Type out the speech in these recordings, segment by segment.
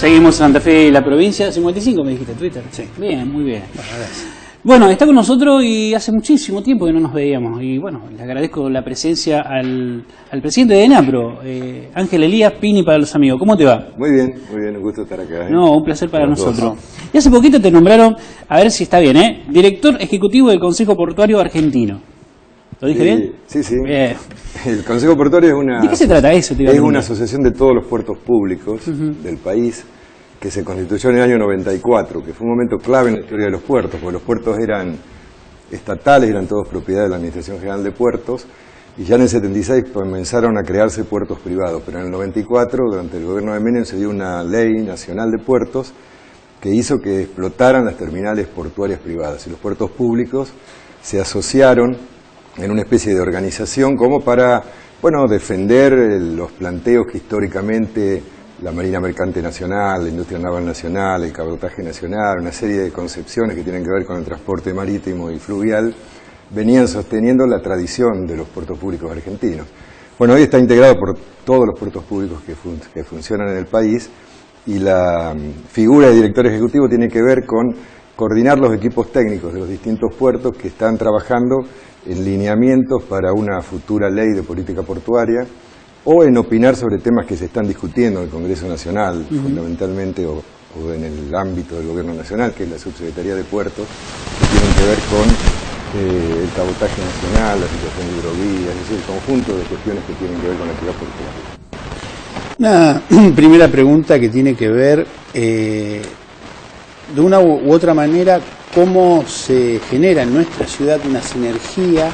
Seguimos Santa Fe y la provincia. 55 me dijiste, Twitter. Sí. Bien, muy bien. Bueno, gracias. Bueno, está con nosotros y hace muchísimo tiempo que no nos veíamos. Y bueno, le agradezco la presencia al presidente de ENAPRO, Ángel Elías Pini para los amigos. ¿Cómo te va? Muy bien, un gusto estar acá. No, un placer para Los nosotros. dos. Y hace poquito te nombraron, a ver si está bien, director ejecutivo del Consejo Portuario Argentino. ¿Lo dije bien? Sí, sí. Bien. El Consejo Portuario es una... ¿De qué se trata eso? Es una asociación de todos los puertos públicos del país que se constituyó en el año 94, que fue un momento clave en la historia de los puertos, porque los puertos eran estatales, eran todos propiedad de la Administración General de Puertos, y ya en el 76 comenzaron a crearse puertos privados, pero en el 94, durante el gobierno de Menem, se dio una ley nacional de puertos que hizo que explotaran las terminales portuarias privadas, y los puertos públicos se asociaron en una especie de organización como para, bueno, defender los planteos que históricamente la Marina Mercante Nacional, la Industria Naval Nacional, el cabotaje nacional, una serie de concepciones que tienen que ver con el transporte marítimo y fluvial, venían sosteniendo la tradición de los puertos públicos argentinos. Bueno, hoy está integrado por todos los puertos públicos que funcionan en el país, y la figura de director ejecutivo tiene que ver con coordinar los equipos técnicos de los distintos puertos que están trabajando en lineamientos para una futura ley de política portuaria, o en opinar sobre temas que se están discutiendo en el Congreso Nacional, fundamentalmente, o en el ámbito del Gobierno Nacional, que es la Subsecretaría de Puertos, que tienen que ver con el cabotaje nacional, la situación de hidrovías, es decir, el conjunto de cuestiones que tienen que ver con la actividad portuaria. Una primera pregunta que tiene que ver, de una u otra manera, cómo se genera en nuestra ciudad una sinergia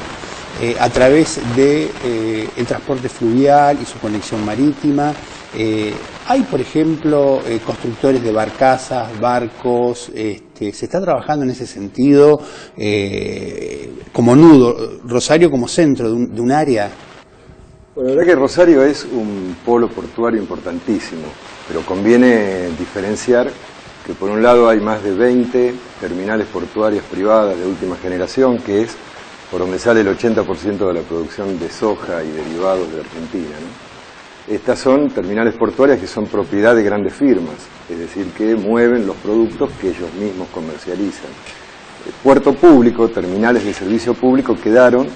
a través de el transporte fluvial y su conexión marítima. Hay, por ejemplo, constructores de barcazas, barcos, se está trabajando en ese sentido como nudo, Rosario como centro de un área. Bueno, la verdad que Rosario es un polo portuario importantísimo, pero conviene diferenciar que por un lado hay más de 20 terminales portuarias privadas de última generación, que es por donde sale el 80% de la producción de soja y derivados de Argentina, ¿no? Estas son terminales portuarias que son propiedad de grandes firmas, es decir, que mueven los productos que ellos mismos comercializan. El puerto público, terminales de servicio público, quedaron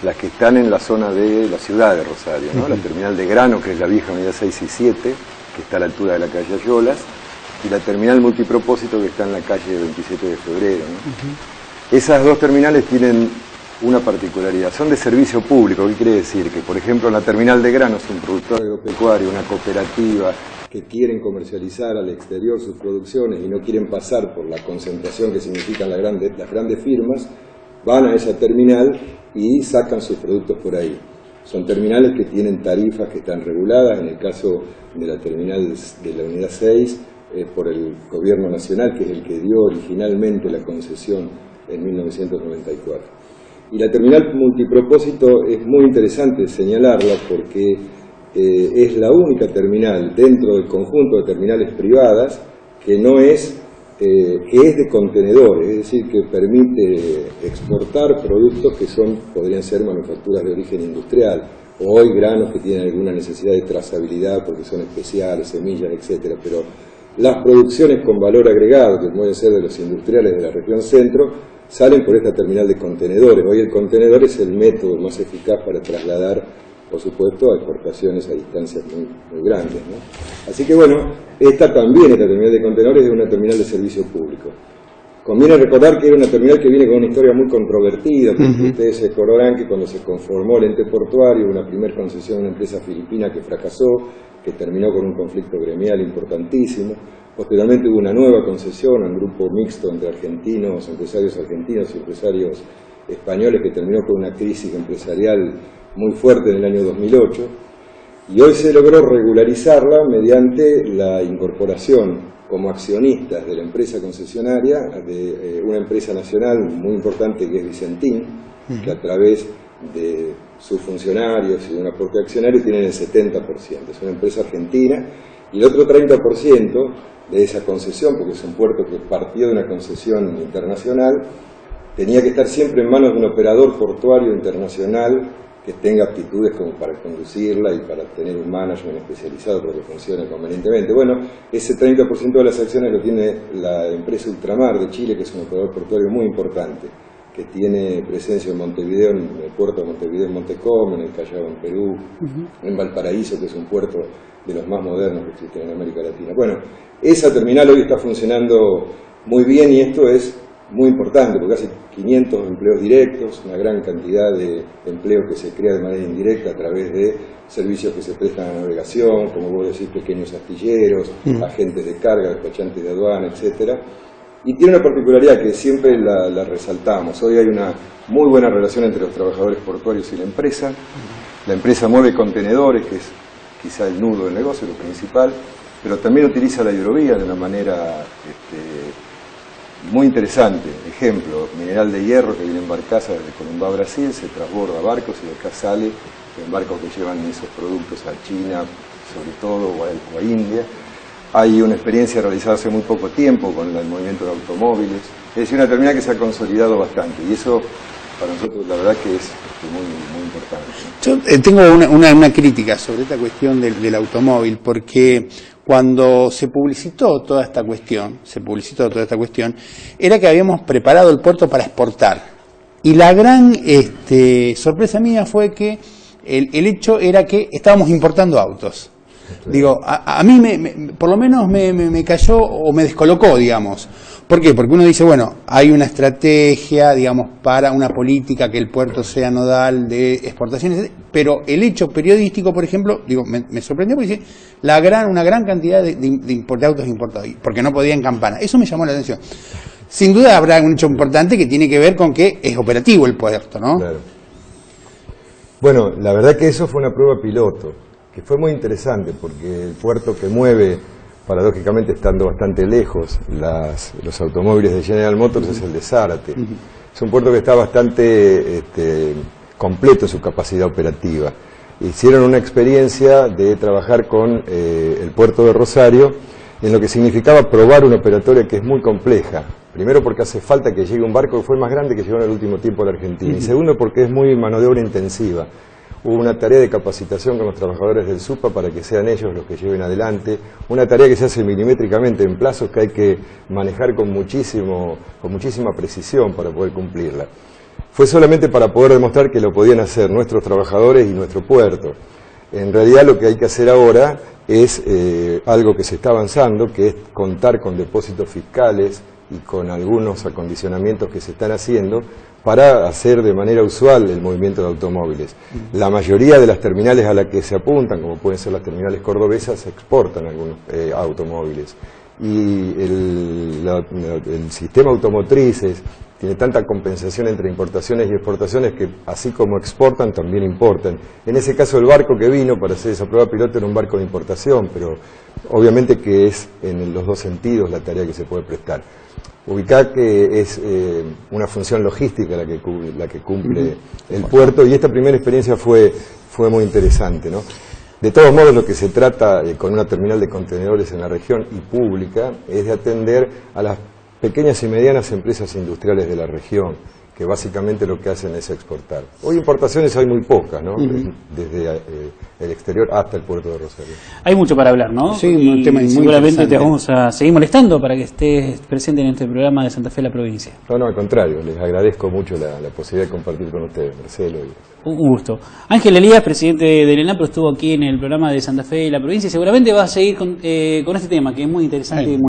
las que están en la zona de la ciudad de Rosario, ¿no? La terminal de grano, que es la vieja unidad 6 y 7, que está a la altura de la calle Ayolas, y la terminal multipropósito, que está en la calle 27 de febrero, ¿no? Esas dos terminales tienen una particularidad, son de servicio público. ¿Qué quiere decir? Que, por ejemplo, en la terminal de granos, un productor agropecuario, una cooperativa que quieren comercializar al exterior sus producciones y no quieren pasar por la concentración que significan las grandes firmas, van a esa terminal y sacan sus productos por ahí. Son terminales que tienen tarifas que están reguladas. En el caso de la terminal de la unidad 6, es por el gobierno nacional, que es el que dio originalmente la concesión en 1994. Y la terminal multipropósito es muy interesante señalarla porque es la única terminal dentro del conjunto de terminales privadas que no es, que es de contenedores, es decir, que permite exportar productos que podrían ser manufacturas de origen industrial, o hoy granos que tienen alguna necesidad de trazabilidad porque son especiales, semillas, etcétera, pero las producciones con valor agregado, que pueden ser de los industriales de la región centro, salen por esta terminal de contenedores. Hoy el contenedor es el método más eficaz para trasladar, por supuesto, a exportaciones a distancias muy grandes, ¿no? Así que bueno, esta terminal de contenedores es una terminal de servicio público. Conviene recordar que era una terminal que viene con una historia muy controvertida, porque ustedes se acordarán que cuando se conformó el ente portuario, una primera concesión a una empresa filipina que fracasó, que terminó con un conflicto gremial importantísimo. Posteriormente hubo una nueva concesión a un grupo mixto entre empresarios argentinos y empresarios españoles, que terminó con una crisis empresarial muy fuerte en el año 2008, y hoy se logró regularizarla mediante la incorporación como accionistas de la empresa concesionaria de una empresa nacional muy importante que es Vicentín, que a través de sus funcionarios y de un aporte accionario tienen el 70%. Es una empresa argentina, y el otro 30% de esa concesión, porque es un puerto que partió de una concesión internacional, tenía que estar siempre en manos de un operador portuario internacional que tenga aptitudes como para conducirla y para tener un management especializado para que funcione convenientemente. Bueno, ese 30% de las acciones lo tiene la empresa Ultramar de Chile, que es un operador portuario muy importante, que tiene presencia en Montevideo, en el puerto de Montevideo en Montecom, en el Callao en Perú, en Valparaíso, que es un puerto de los más modernos que existen en América Latina. Bueno, esa terminal hoy está funcionando muy bien y esto es muy importante porque hace 500 empleos directos, una gran cantidad de empleo que se crea de manera indirecta a través de servicios que se prestan a la navegación, como vos decís, pequeños astilleros, agentes de carga, despachantes de aduana, etcétera. Y tiene una particularidad que siempre la resaltamos. Hoy hay una muy buena relación entre los trabajadores portuarios y la empresa. La empresa mueve contenedores, que es quizá el nudo del negocio, lo principal, pero también utiliza la hidrovía de una manera muy interesante. Ejemplo, mineral de hierro que viene en barcaza desde Corumbá, Brasil, se transborda a barcos y de acá sale en barcos que llevan esos productos a China, sobre todo, o a India. Hay una experiencia realizada hace muy poco tiempo con el movimiento de automóviles. Es decir, una terminal que se ha consolidado bastante y eso para nosotros la verdad que es muy importante. Yo tengo una crítica sobre esta cuestión del automóvil, porque cuando se publicitó toda esta cuestión, era que habíamos preparado el puerto para exportar. Y la gran sorpresa mía fue que el hecho era que estábamos importando autos. Digo, a mí por lo menos me cayó o me descolocó, digamos. ¿Por qué? Porque uno dice, bueno, hay una estrategia, digamos, para una política que el puerto sea nodal de exportaciones, pero el hecho periodístico, por ejemplo, digo, me sorprendió porque dice una gran cantidad de autos importados, porque no podían campana. Eso me llamó la atención. Sin duda habrá un hecho importante que tiene que ver con que es operativo el puerto, ¿no? Claro. Bueno, la verdad que eso fue una prueba piloto, que fue muy interesante, porque el puerto que mueve, paradójicamente estando bastante lejos, los automóviles de General Motors es el de Zárate. Es un puerto que está bastante completo en su capacidad operativa. Hicieron una experiencia de trabajar con el puerto de Rosario, en lo que significaba probar una operatoria que es muy compleja. Primero porque hace falta que llegue un barco que fue el más grande que llegó en el último tiempo a la Argentina. Y segundo porque es muy mano de obra intensiva. Hubo una tarea de capacitación con los trabajadores del SUPA para que sean ellos los que lleven adelante. Una tarea que se hace milimétricamente en plazos que hay que manejar con muchísima precisión para poder cumplirla. Fue solamente para poder demostrar que lo podían hacer nuestros trabajadores y nuestro puerto. En realidad lo que hay que hacer ahora es algo que se está avanzando, que es contar con depósitos fiscales y con algunos acondicionamientos que se están haciendo para hacer de manera usual el movimiento de automóviles. La mayoría de las terminales a las que se apuntan, como pueden ser las terminales cordobesas, se exportan algunos automóviles. Y el sistema automotriz tiene tanta compensación entre importaciones y exportaciones que así como exportan, también importan. En ese caso el barco que vino para hacer esa prueba piloto era un barco de importación, pero obviamente que es en los dos sentidos la tarea que se puede prestar. Ubicar que es una función logística la que cumple el puerto, y esta primera experiencia fue muy interesante, ¿no? De todos modos, lo que se trata con una terminal de contenedores en la región y pública es de atender a las pequeñas y medianas empresas industriales de la región, que básicamente lo que hacen es exportar. Hoy importaciones hay muy pocas, ¿no? Desde el exterior hasta el puerto de Rosario. Hay mucho para hablar, ¿no? Sí, un tema muy seguramente te vamos a seguir molestando para que estés presente en este programa de Santa Fe la provincia. No, al contrario, les agradezco mucho la posibilidad de compartir con ustedes, Marcelo. Un gusto. Ángel Elías, presidente del ENAPRO, estuvo aquí en el programa de Santa Fe y la provincia y seguramente va a seguir con este tema, que es muy interesante y muy